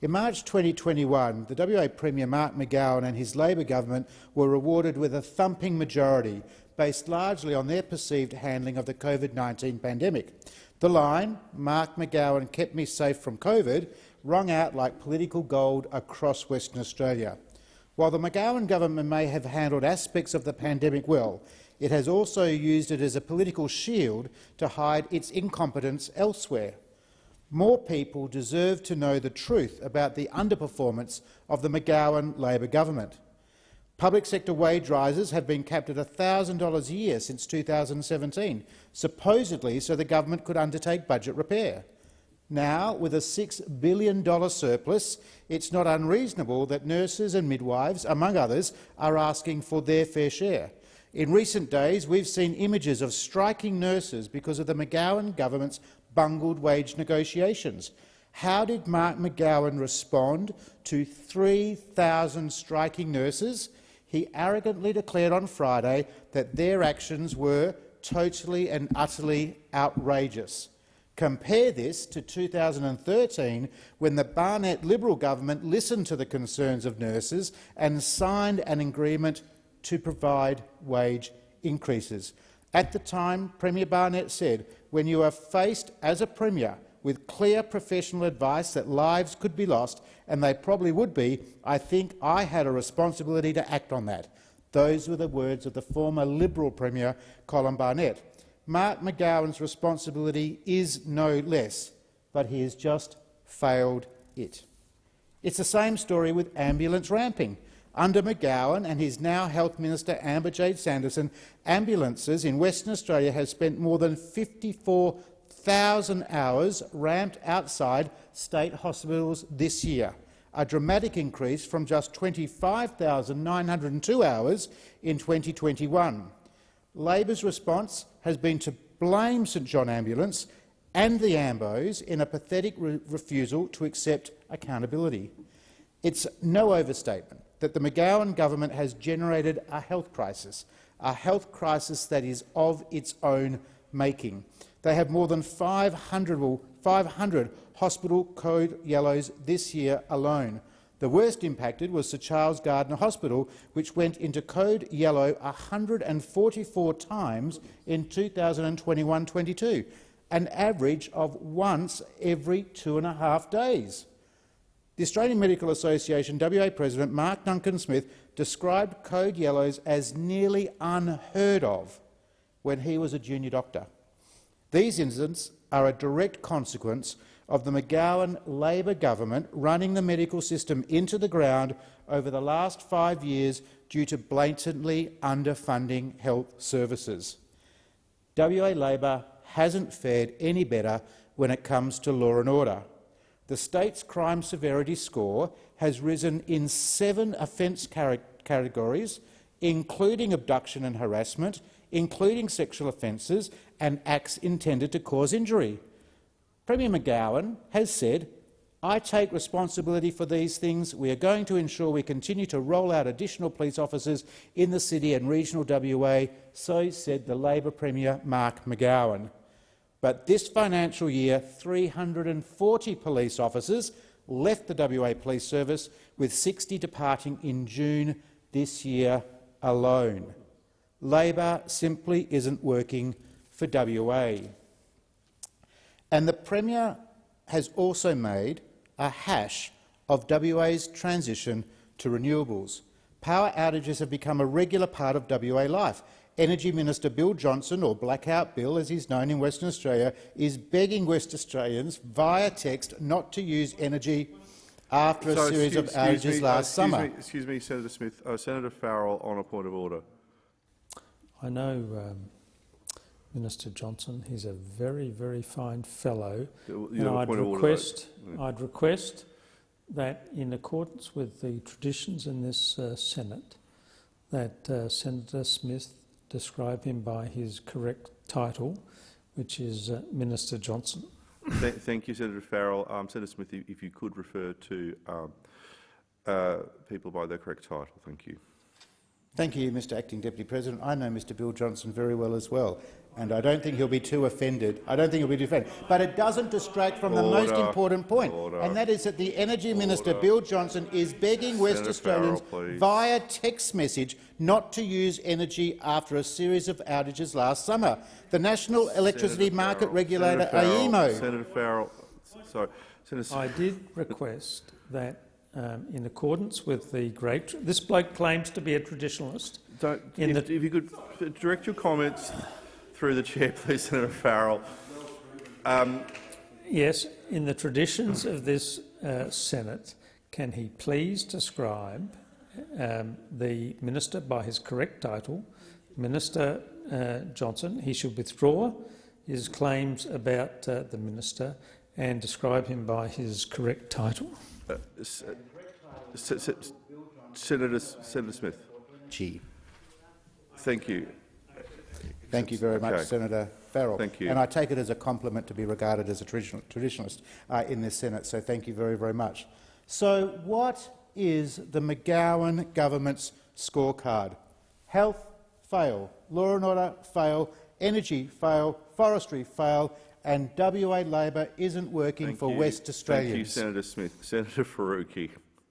In March 2021, the WA Premier Mark McGowan and his Labor government were rewarded with a thumping majority, based largely on their perceived handling of the COVID-19 pandemic. The line, "Mark McGowan kept me safe from COVID," rung out like political gold across Western Australia. While the McGowan government may have handled aspects of the pandemic well, it has also used it as a political shield to hide its incompetence elsewhere. More people deserve to know the truth about the underperformance of the McGowan Labor government. Public sector wage rises have been capped at $1,000 a year since 2017, supposedly so the government could undertake budget repair. Now, with a $6 billion surplus, it's not unreasonable that nurses and midwives, among others, are asking for their fair share. In recent days, we've seen images of striking nurses because of the McGowan government's bungled wage negotiations. How did Mark McGowan respond to 3,000 striking nurses? He arrogantly declared on Friday that their actions were totally and utterly outrageous. Compare this to 2013, when the Barnett Liberal government listened to the concerns of nurses and signed an agreement to provide wage increases. At the time, Premier Barnett said, "When you are faced as a Premier with clear professional advice that lives could be lost, and they probably would be, I think I had a responsibility to act on that." Those were the words of the former Liberal Premier, Colin Barnett. Mark McGowan's responsibility is no less, but he has just failed it. It's the same story with ambulance ramping. Under McGowan and his now Health Minister Amber Jade Sanderson, ambulances in Western Australia have spent more than 54,000 hours ramped outside state hospitals this year, a dramatic increase from just 25,902 hours in 2021. Labor's response has been to blame St John Ambulance and the Ambos in a pathetic refusal to accept accountability. It's no overstatement that the McGowan government has generated a health crisis that is of its own making. They have more than 500 hospital code yellows this year alone. The worst impacted was Sir Charles Gardner Hospital, which went into code yellow 144 times in 2021-22, an average of once every 2.5 days. The Australian Medical Association WA President Mark Duncan-Smith described code yellows as nearly unheard of when he was a junior doctor. These incidents are a direct consequence of the McGowan Labor government running the medical system into the ground over the last 5 years due to blatantly underfunding health services. WA Labor hasn't fared any better when it comes to law and order. The state's crime severity score has risen in 7 offence categories, including abduction and harassment, including sexual offences and acts intended to cause injury. Premier McGowan has said, "I take responsibility for these things. We are going to ensure we continue to roll out additional police officers in the city and regional WA," so said the Labor Premier Mark McGowan. But this financial year, 340 police officers left the WA Police Service, with 60 departing in June this year alone. Labor simply isn't working for WA. And the Premier has also made a hash of WA's transition to renewables. Power outages have become a regular part of WA life. Energy Minister Bill Johnson, or Blackout Bill as he's known in Western Australia, is begging West Australians via text not to use energy after a series of outages last summer. Excuse me, Senator Smith. Senator Farrell on a point of order. I know Minister Johnson. He's a very, very fine fellow. And I'd request that, in accordance with the traditions in this Senate, that Senator Smith describe him by his correct title, which is Minister Johnson. Thank you, Senator Farrell. Senator Smith, if you could refer to people by their correct title. Thank you. Thank you, Mr Acting Deputy President. I know Mr Bill Johnson very well as well. And I don't think he'll be too offended. I don't think he'll be too offended. But it doesn't distract from the most important point, and that is that the Energy Minister, Bill Johnson, is begging West Australians via text message not to use energy after a series of outages last summer. The National Electricity Market Regulator, AEMO— Senator Farrell, sorry. I did request that, in accordance with the great— this bloke claims to be a traditionalist. If you could direct your comments through the chair, please, Senator Farrell. Yes, in the traditions of this Senate, can he please describe the minister by his correct title, Minister Johnson? He should withdraw his claims about the minister and describe him by his correct title. Senator Smith. Gee. Thank you. Thank you very much, Senator Farrell. Thank you. And I take it as a compliment to be regarded as a traditionalist in this Senate, so thank you very, very much. So what is the McGowan government's scorecard? Health, fail. Law and order, fail. Energy, fail. Forestry, fail. And WA Labor isn't working for West Australians. Thank you, Senator Smith. Senator Faruqi.